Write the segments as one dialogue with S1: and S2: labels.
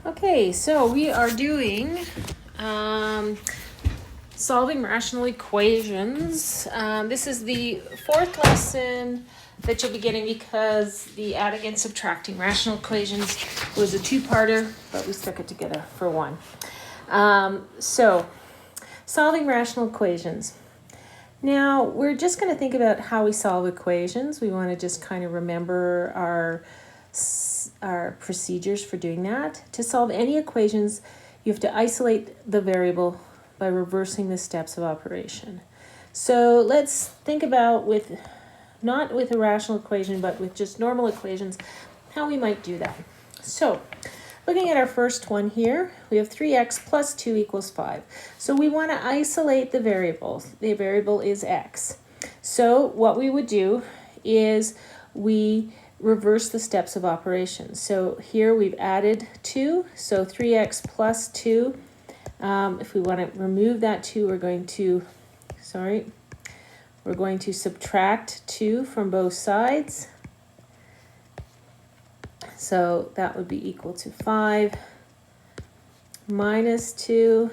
S1: Okay, so we are doing solving rational equations. This is the fourth lesson that you'll be getting because the adding and subtracting rational equations was a two-parter, but we stuck it together for one. So, solving rational equations. Now, we're just going to think about how we solve equations. We want to just kind of remember our procedures for doing that. To solve any equations, you have to isolate the variable by reversing the steps of operation. So let's think about not with a rational equation, but with just normal equations, how we might do that. So looking at our first one here, we have 3x plus 2 equals 5. So we want to isolate the variable. The variable is x. So what we would do is we reverse the steps of operation. So here we've added 2, so 3x plus 2. If we want to remove that 2, we're going to subtract 2 from both sides. So that would be equal to 5 minus 2.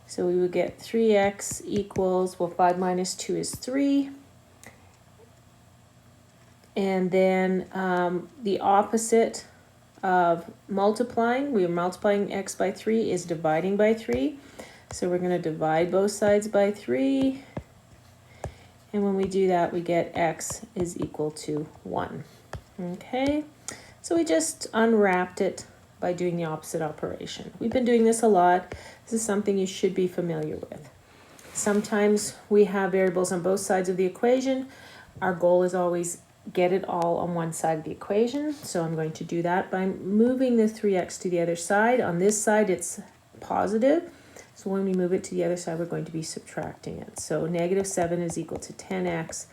S1: So we would get 3x equals, 5 minus 2 is 3. And then the opposite of multiplying, we are multiplying x by 3, is dividing by 3. So we're going to divide both sides by 3. And when we do that, we get x is equal to 1. Okay, so we just unwrapped it by doing the opposite operation. We've been doing this a lot. This is something you should be familiar with. Sometimes we have variables on both sides of the equation. Our goal is always get it all on one side of the equation. So I'm going to do that by moving the 3x to the other side. On this side, it's positive. So when we move it to the other side, we're going to be subtracting it. So negative 7 is equal to 10x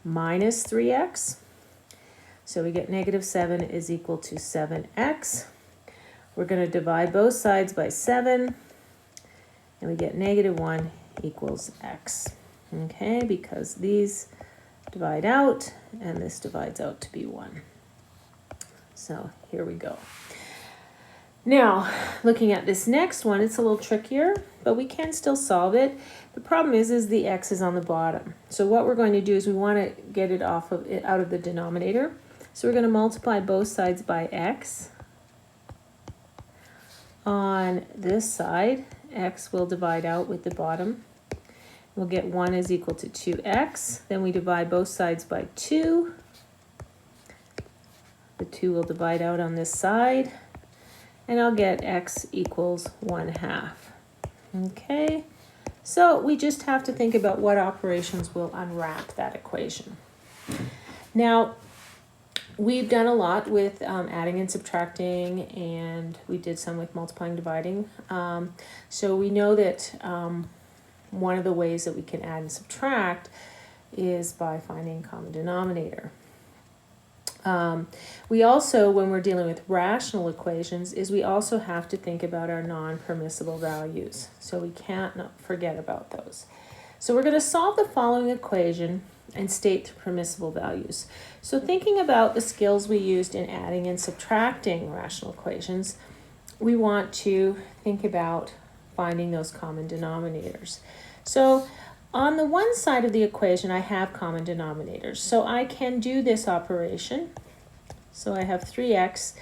S1: minus 3x. So we get negative 7 is equal to 7x. We're going to divide both sides by 7. And we get negative 1 equals x. Okay, because these divide out, and this divides out to be 1. So here we go. Now, looking at this next one, it's a little trickier, but we can still solve it. The problem is the x is on the bottom. So what we're going to do is we want to get it out of the denominator. So we're going to multiply both sides by x. On this side, x will divide out with the bottom. We'll get 1 is equal to 2x. Then we divide both sides by 2. The 2 will divide out on this side. And I'll get x equals 1/2. Okay, so we just have to think about what operations will unwrap that equation. Now, we've done a lot with adding and subtracting, and we did some with multiplying, dividing. So we know that one of the ways that we can add and subtract is by finding common denominator. We also, when we're dealing with rational equations, we also have to think about our non-permissible values. So we can't forget about those. So we're going to solve the following equation and state the permissible values. So thinking about the skills we used in adding and subtracting rational equations, we want to think about finding those common denominators. So on the one side of the equation, I have common denominators. So I can do this operation. So I have 3x.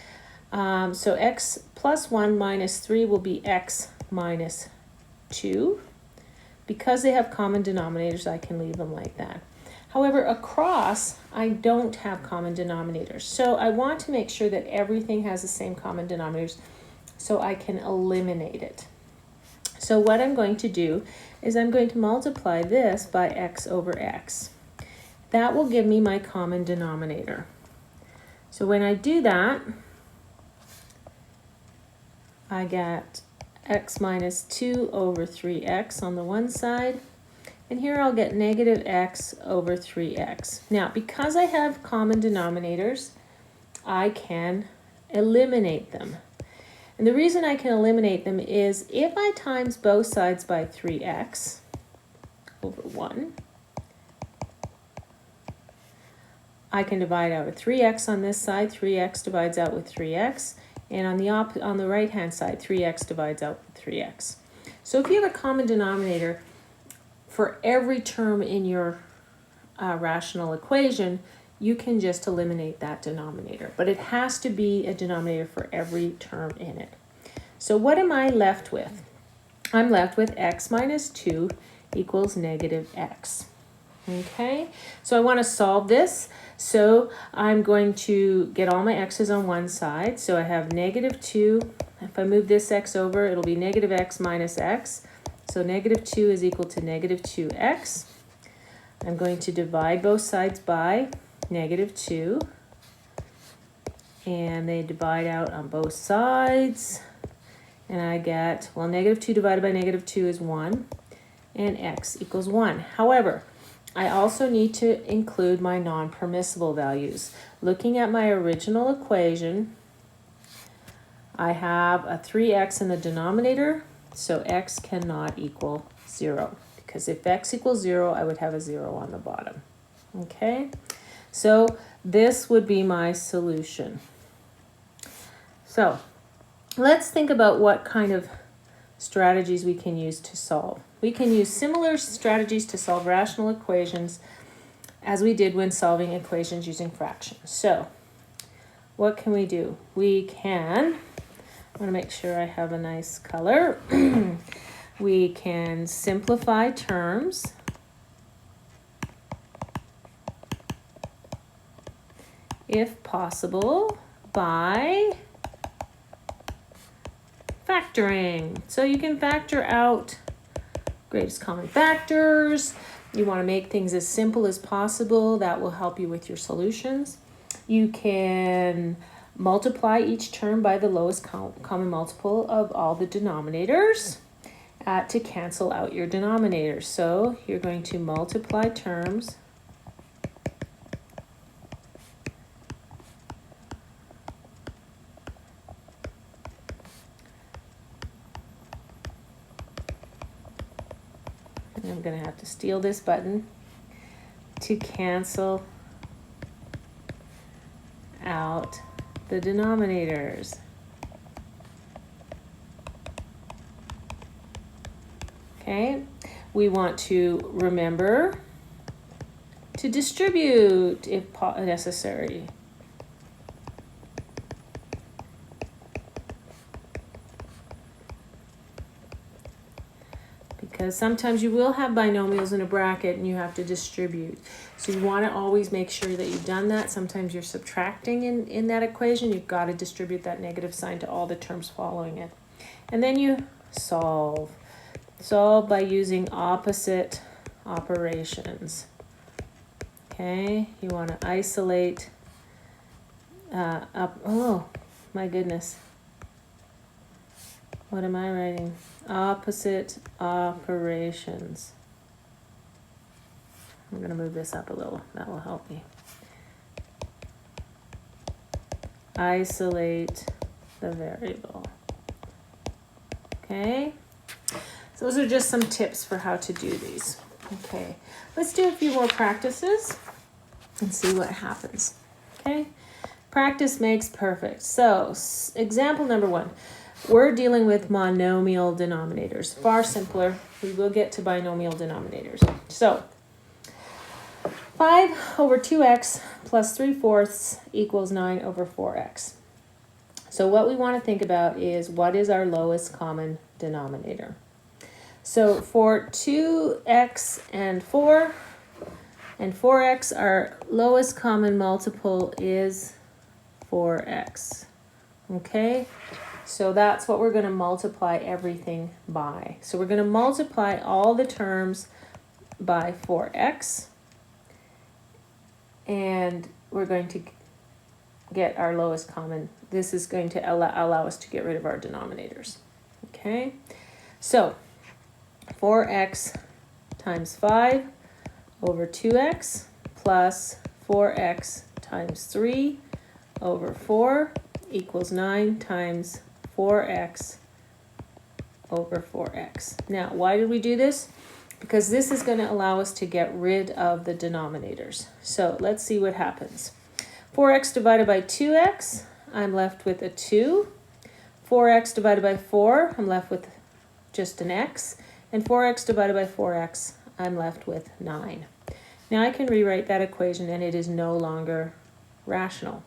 S1: So x plus 1 minus 3 will be x minus 2. Because they have common denominators, I can leave them like that. However, across, I don't have common denominators. So I want to make sure that everything has the same common denominators so I can eliminate it. So what I'm going to do is I'm going to multiply this by x over x. That will give me my common denominator. So when I do that, I get x minus 2 over 3x on the one side. And here I'll get negative x over 3x. Now, because I have common denominators, I can eliminate them. And the reason I can eliminate them is if I times both sides by 3x over 1, I can divide out with 3x on this side. 3x divides out with 3x. And on the right-hand side, 3x divides out 3x. So if you have a common denominator for every term in your rational equation, you can just eliminate that denominator. But it has to be a denominator for every term in it. So what am I left with? I'm left with x minus 2 equals negative x. Okay, so I want to solve this. So I'm going to get all my x's on one side. So I have negative 2. If I move this x over, it'll be negative x minus x. So negative 2 is equal to negative 2x. I'm going to divide both sides by negative 2. And they divide out on both sides. And I get, well, negative 2 divided by negative 2 is 1. And x equals 1. However, I also need to include my non-permissible values. Looking at my original equation, I have a 3x in the denominator, so x cannot equal 0. Because if x equals 0, I would have a 0 on the bottom. Okay, so this would be my solution. So let's think about what kind of strategies we can use to solve. We can use similar strategies to solve rational equations as we did when solving equations using fractions. So what can we do? We can, I want to make sure I have a nice color. We can simplify terms. If possible, by factoring. So you can factor out greatest common factors. You want to make things as simple as possible. That will help you with your solutions. You can multiply each term by the lowest common multiple of all the denominators to cancel out your denominators. So you're going to multiply terms I'm going to have to steal this button to cancel out the denominators. Okay, we want to remember to distribute if necessary. Because sometimes you will have binomials in a bracket and you have to distribute. So you want to always make sure that you've done that. Sometimes you're subtracting in that equation. You've got to distribute that negative sign to all the terms following it. And then you solve. Solve by using opposite operations. Okay, you want to isolate up. Oh, my goodness. What am I writing? Opposite operations. I'm going to move this up a little. That will help me. Isolate the variable. Okay. So those are just some tips for how to do these. Okay. Let's do a few more practices and see what happens. Okay. Practice makes perfect. So example number 1. We're dealing with monomial denominators. Far simpler. We will get to binomial denominators. So 5 over 2x plus 3/4 equals 9 over 4x. So what we want to think about is what is our lowest common denominator. So for 2x and 4x, our lowest common multiple is 4x. Okay? So that's what we're going to multiply everything by. So we're going to multiply all the terms by 4x. And we're going to get our lowest common. This is going to allow us to get rid of our denominators. Okay? So 4x times 5 over 2x plus 4x times 3 over 4 equals 9 times 4x over 4x. Now, why did we do this? Because this is going to allow us to get rid of the denominators. So let's see what happens. 4x divided by 2x, I'm left with a 2. 4x divided by 4, I'm left with just an x. And 4x divided by 4x, I'm left with 9. Now I can rewrite that equation and it is no longer rational.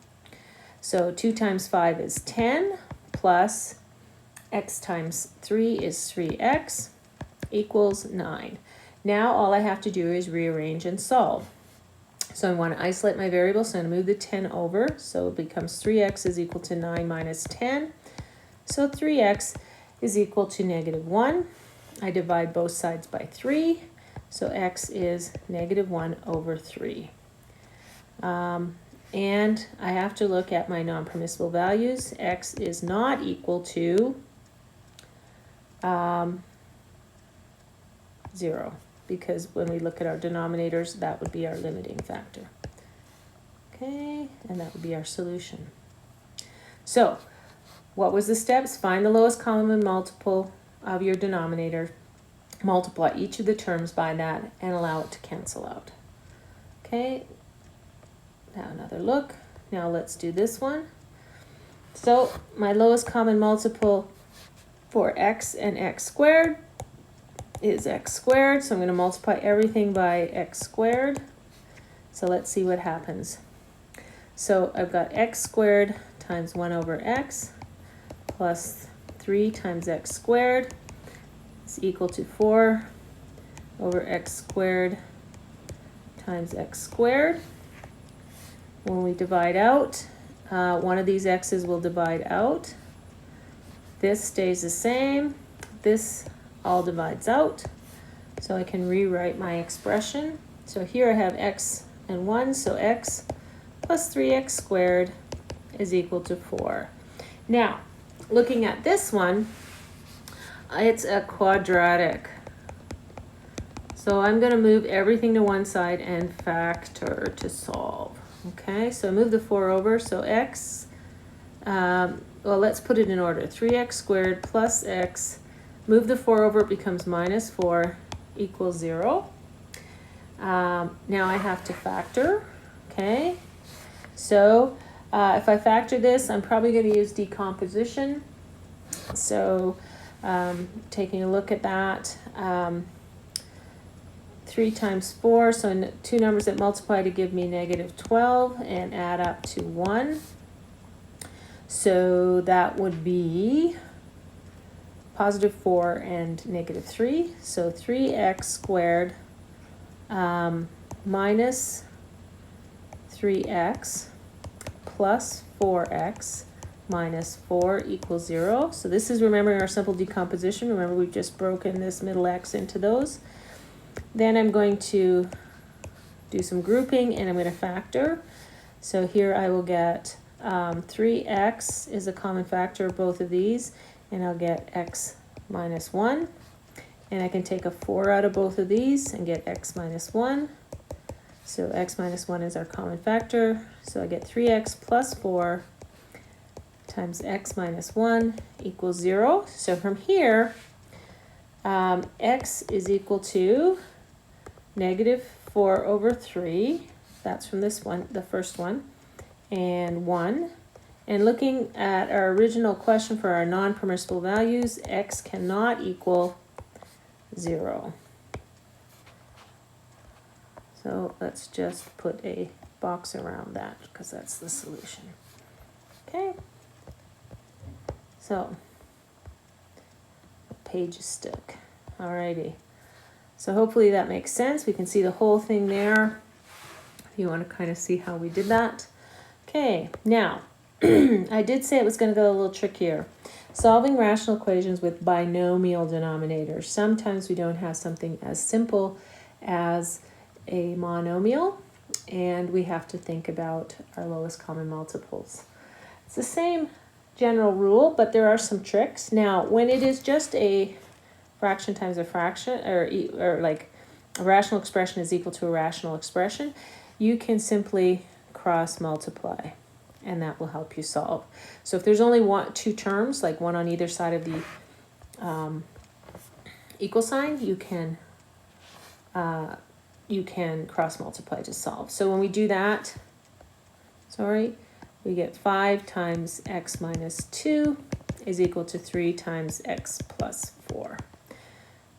S1: So 2 times 5 is 10 plus x times 3 is 3x equals 9. Now all I have to do is rearrange and solve. So I want to isolate my variable, so I'm going to move the 10 over. So it becomes 3x is equal to 9 minus 10. So 3x is equal to negative 1. I divide both sides by 3. So x is negative 1 over 3. And I have to look at my non-permissible values. X is not equal to 0, because when we look at our denominators, that would be our limiting factor. Okay, and that would be our solution. So, what was the steps? Find the lowest common multiple of your denominator, multiply each of the terms by that, and allow it to cancel out. Okay, now another look. Now let's do this one. So, my lowest common multiple for x and x squared is x squared. So I'm going to multiply everything by x squared. So let's see what happens. So I've got x squared times 1 over x plus 3 times x squared is equal to 4 over x squared times x squared. When we divide out, one of these x's will divide out. This stays the same. This all divides out. So I can rewrite my expression. So here I have x and 1, so x plus 3x squared is equal to 4. Now, looking at this one, it's a quadratic. So I'm going to move everything to one side and factor to solve. Okay, so I move the 4 over, so x, well, let's put it in order. 3x squared plus x, move the 4 over, it becomes minus 4 equals 0. Now I have to factor, okay? So if I factor this, I'm probably going to use decomposition. So taking a look at that, 3 times 4, so two numbers that multiply to give me negative 12 and add up to 1. So that would be positive 4 and negative 3. So 3x squared minus 3x plus 4x minus 4 equals 0. So this is remembering our simple decomposition. Remember, we've just broken this middle x into those. Then I'm going to do some grouping and I'm going to factor. So here I will get 3x is a common factor of both of these, and I'll get x minus 1. And I can take a 4 out of both of these and get x minus 1. So x minus 1 is our common factor. So I get 3x plus 4 times x minus 1 equals 0. So from here, x is equal to negative 4 over 3. That's from this one, the first one, and 1. And looking at our original question for our non-permissible values, x cannot equal 0. So let's just put a box around that because that's the solution. Okay. So the page is stuck. Alrighty. So hopefully that makes sense. We can see the whole thing there. If you want to kind of see how we did that. Okay, now I did say it was going to go a little trickier. Solving rational equations with binomial denominators. Sometimes we don't have something as simple as a monomial, and we have to think about our lowest common multiples. It's the same general rule, but there are some tricks. Now, when it is just a fraction times a fraction, or like a rational expression is equal to a rational expression, you can simply cross multiply, and that will help you solve. So if there's only two terms, like one on either side of the equal sign, you can cross multiply to solve. So when we do that, we get 5 times x minus 2 is equal to 3 times x plus 4.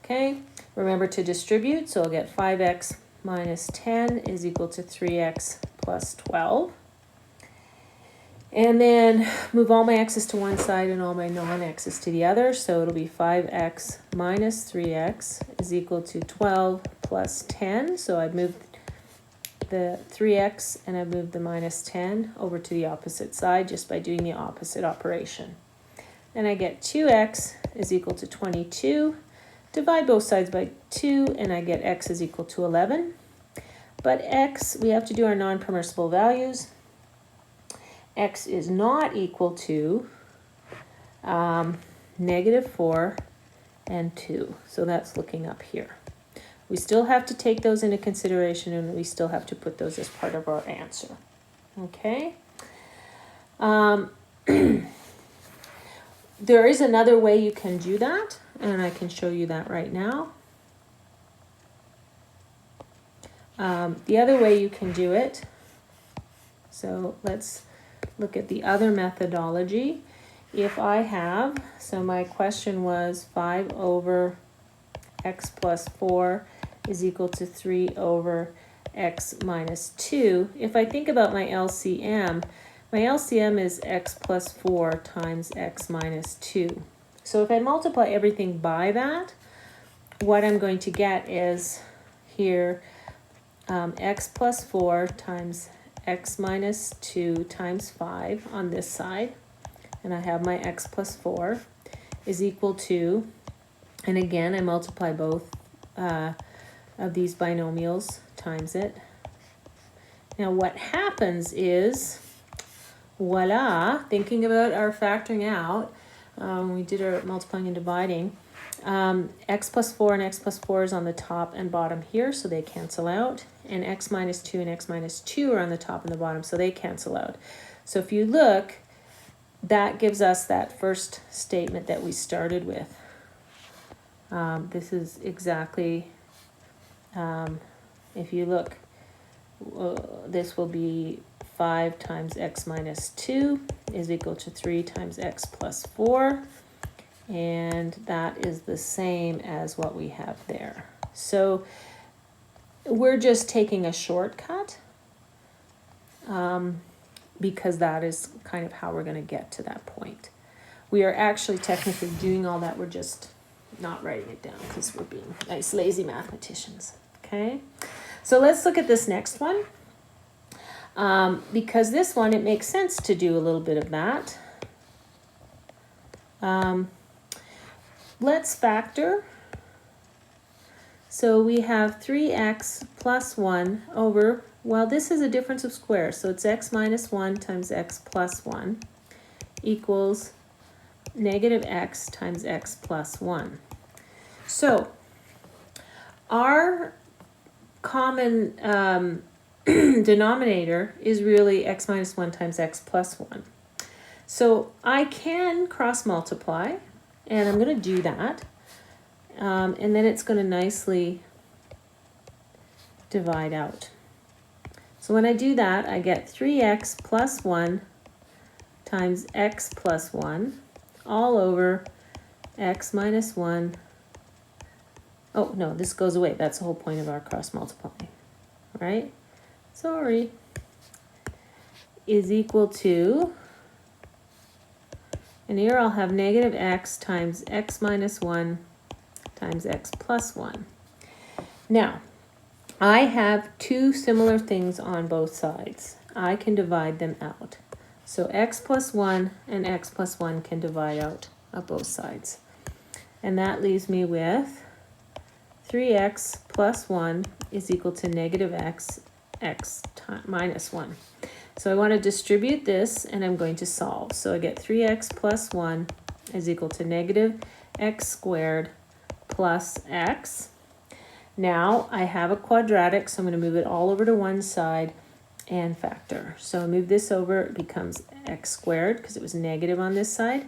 S1: Okay, remember to distribute, so I'll get 5x minus 10 is equal to 3x plus 12. And then move all my x's to one side and all my non-x's to the other, so it'll be 5x minus 3x is equal to 12 plus 10. So I've moved the 3x and I've moved the minus 10 over to the opposite side just by doing the opposite operation. And I get 2x is equal to 22. Divide both sides by 2 and I get x is equal to 11. But x, we have to do our non-permissible values. X is not equal to negative 4 and 2. So that's looking up here. We still have to take those into consideration and we still have to put those as part of our answer. Okay. There is another way you can do that, and I can show you that right now. The other way you can do it, so let's look at the other methodology. If I have, so my question was 5 over x plus 4 is equal to 3 over x minus 2. If I think about my LCM is x plus 4 times x minus 2. So if I multiply everything by that, what I'm going to get is here x plus 4 times x minus 2 times 5 on this side, and I have my x plus 4 is equal to, and again I multiply both of these binomials times it. Now what happens is, voila, thinking about our factoring out, we did our multiplying and dividing, x plus 4 and x plus 4 is on the top and bottom here, so they cancel out, and x minus 2 and x minus 2 are on the top and the bottom, so they cancel out. So if you look, that gives us that first statement that we started with. This is exactly, if you look, this will be 5 times x minus 2 is equal to 3 times x plus 4. And that is the same as what we have there. So we're just taking a shortcut because that is kind of how we're going to get to that point. We are actually technically doing all that. We're just not writing it down because we're being nice, lazy mathematicians. Okay, so let's look at this next one. Because this one, it makes sense to do a little bit of that. Let's factor. So we have 3x plus 1 over, well, this is a difference of squares, so it's x minus 1 times x plus 1 equals negative x times x plus 1. So our common denominator is really x minus 1 times x plus 1. So I can cross multiply, and I'm going to do that. And then it's going to nicely divide out. So when I do that, I get 3x plus 1 times x plus 1 all over x minus 1. Oh, no, this goes away. That's the whole point of our cross multiplying, right? Sorry. Is equal to, and here I'll have negative x times x minus 1 times x plus 1. Now, I have two similar things on both sides. I can divide them out. So x plus 1 and x plus 1 can divide out of both sides. And that leaves me with 3x plus 1 is equal to negative x minus 1. So I want to distribute this, and I'm going to solve. So I get 3x plus 1 is equal to negative x squared plus x. Now I have a quadratic, so I'm going to move it all over to one side and factor. So I move this over, it becomes x squared because it was negative on this side.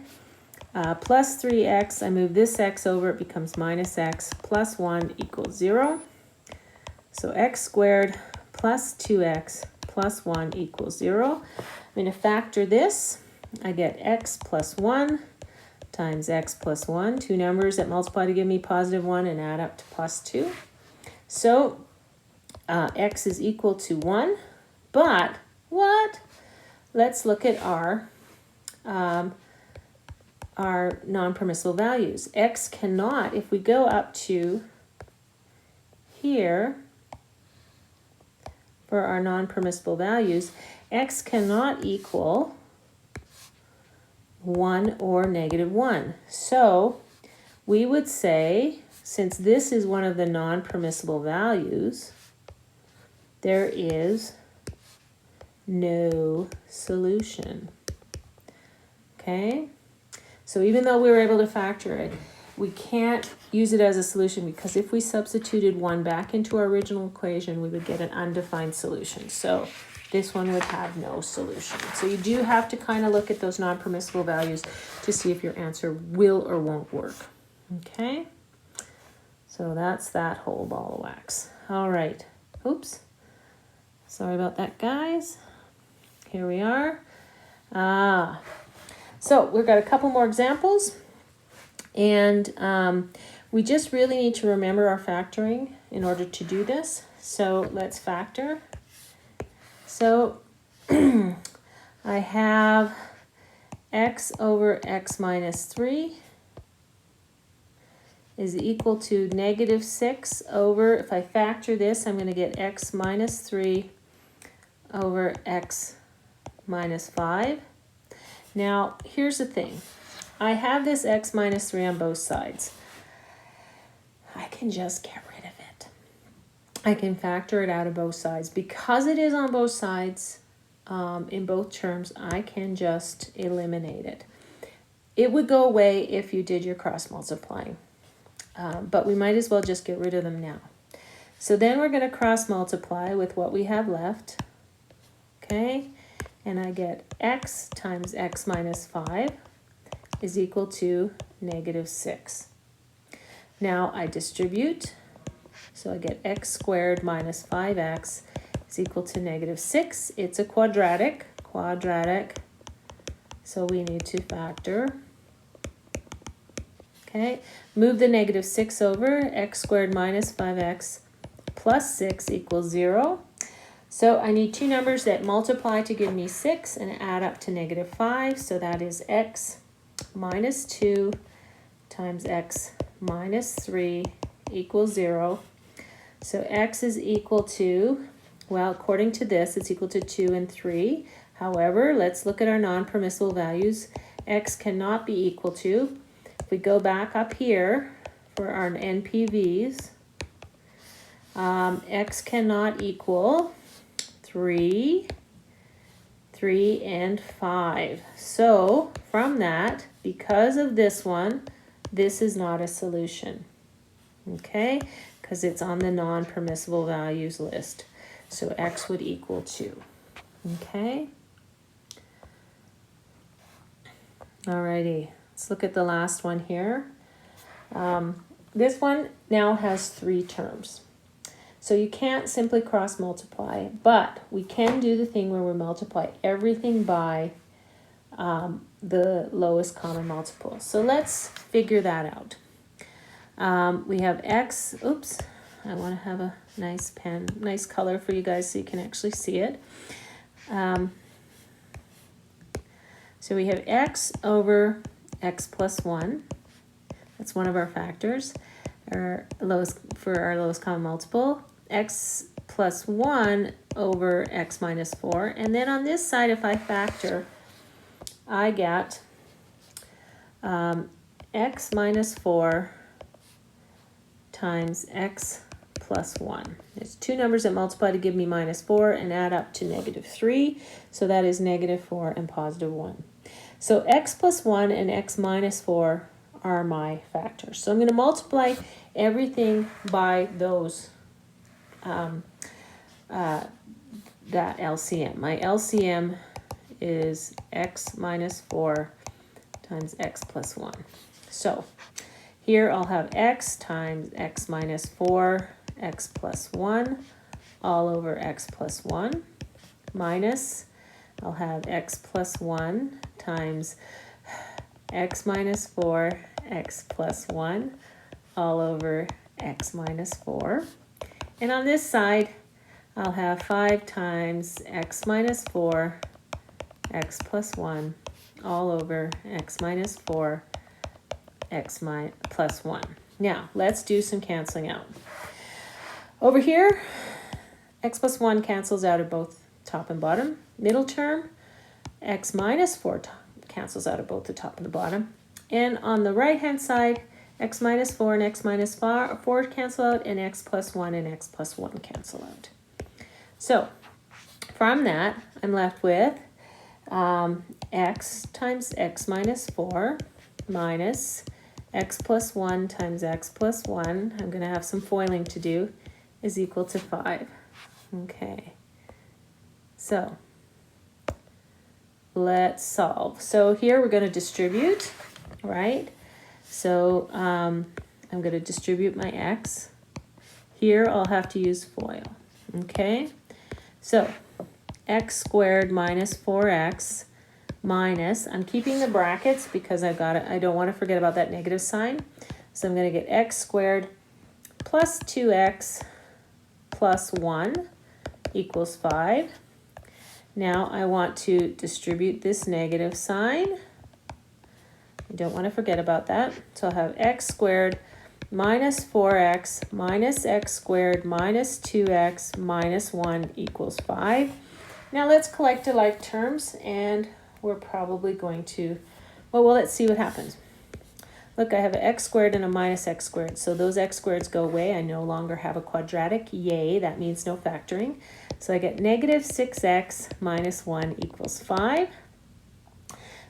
S1: Plus 3x, I move this x over, it becomes minus x plus 1 equals 0. So x squared plus 2x plus 1 equals 0. I'm going to factor this. I get x plus 1 times x plus 1. Two numbers that multiply to give me positive 1 and add up to plus 2. So x is equal to 1. But what? Let's look at our non-permissible values. X cannot, if we go up to here for our non-permissible values, x cannot equal 1 or negative 1. So we would say, since this is one of the non-permissible values, there is no solution. Okay? So even though we were able to factor it, we can't use it as a solution because if we substituted 1 back into our original equation, we would get an undefined solution. So this one would have no solution. So you do have to kind of look at those non-permissible values to see if your answer will or won't work. Okay? So that's that whole ball of wax. All right. Oops. Sorry about that, guys. Here we are. So we've got a couple more examples, and we just really need to remember our factoring in order to do this. So let's factor. So I have x over x minus 3 is equal to negative 6 over, if I factor this, I'm going to get x minus 3 over x minus 5. Now, here's the thing. I have this x minus 3 on both sides. I can just get rid of it. I can factor it out of both sides. Because it is on both sides, in both terms, I can just eliminate it. It would go away if you did your cross multiplying. But we might as well just get rid of them now. So then we're going to cross multiply with what we have left. Okay? And I get x times x minus 5 is equal to negative 6. Now I distribute, so I get x squared minus 5x is equal to negative 6. It's a quadratic, so we need to factor. Okay, move the negative 6 over, x squared minus 5x plus 6 equals 0. So I need two numbers that multiply to give me 6 and add up to negative 5. So that is x minus 2 times x minus 3 equals 0. So x is equal to, well, according to this, it's equal to 2 and 3. However, let's look at our non-permissible values. X cannot be equal to. If we go back up here for our NPVs, x cannot equal 3, and 5. So from that, because of this one, this is not a solution. Okay, because it's on the non-permissible values list. So x would equal 2. Okay. Alrighty, let's look at the last one here. This one now has 3 terms. So you can't simply cross multiply, but we can do the thing where we multiply everything by the lowest common multiple. So let's figure that out. We have x, oops, I want to have a nice pen, nice color for you guys so you can actually see it. So we have x over x plus 1. That's one of our factors, for our lowest common multiple. X plus 1 over x minus 4. And then on this side, if I factor, I get x minus 4 times x plus 1. There's two numbers that multiply to give me minus 4 and add up to negative 3. So that is negative 4 and positive 1. So x plus 1 and x minus 4 are my factors. So I'm going to multiply everything by those, that LCM. My LCM is x minus 4 times x plus 1. So here I'll have x times x minus 4, x plus 1, all over x plus 1, minus, I'll have x plus 1 times x minus 4, x plus 1, all over x minus 4. And on this side, I'll have 5 times x minus 4, x plus 1, all over x minus 4, x plus 1. Now, let's do some canceling out. Over here, x plus 1 cancels out of both top and bottom. Middle term, x minus 4 cancels out of both the top and the bottom. And on the right-hand side, x minus 4 and x minus 4 cancel out, and x plus 1 and x plus 1 cancel out. So from that, I'm left with x times x minus 4 minus x plus 1 times x plus 1, I'm going to have some foiling to do, is equal to 5. Okay, so let's solve. So here we're going to distribute, right? So I'm going to distribute my x. Here I'll have to use FOIL. Okay, so x squared minus 4x minus, I'm keeping the brackets because I don't want to forget about that negative sign. So I'm going to get x squared plus 2x plus 1 equals 5. Now I want to distribute this negative sign. I don't want to forget about that. So I'll have x squared minus 4x minus x squared minus 2x minus 1 equals 5. Now let's collect the like terms, and we're probably going to, well, let's see what happens. Look, I have an x squared and a minus x squared. So those x squareds go away. I no longer have a quadratic. Yay, that means no factoring. So I get negative 6x minus 1 equals 5.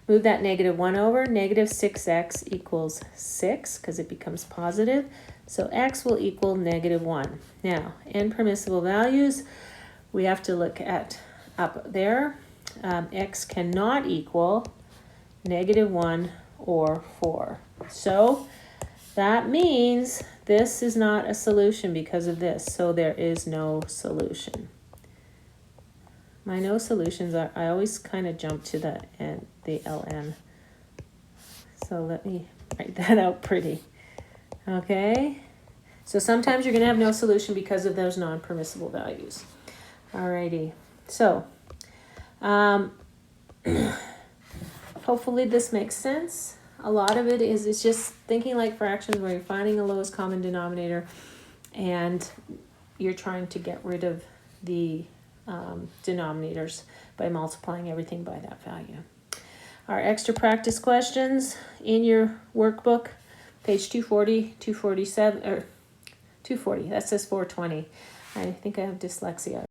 S1: Move that negative 1 over. Negative 6x equals 6 because it becomes positive. So x will equal negative 1. Now, in permissible values, we have to look at up there. X cannot equal negative 1 or 4. So that means this is not a solution because of this. So there is no solution. My no solutions are, I always kind of jump to the ln. So let me write that out pretty. Okay. So sometimes you're going to have no solution because of those non-permissible values. Alrighty. So hopefully this makes sense. A lot of it is just thinking like fractions where you're finding the lowest common denominator and you're trying to get rid of the denominators by multiplying everything by that value. Our extra practice questions in your workbook, page 240, 247, or 240, that says 420. I think I have dyslexia.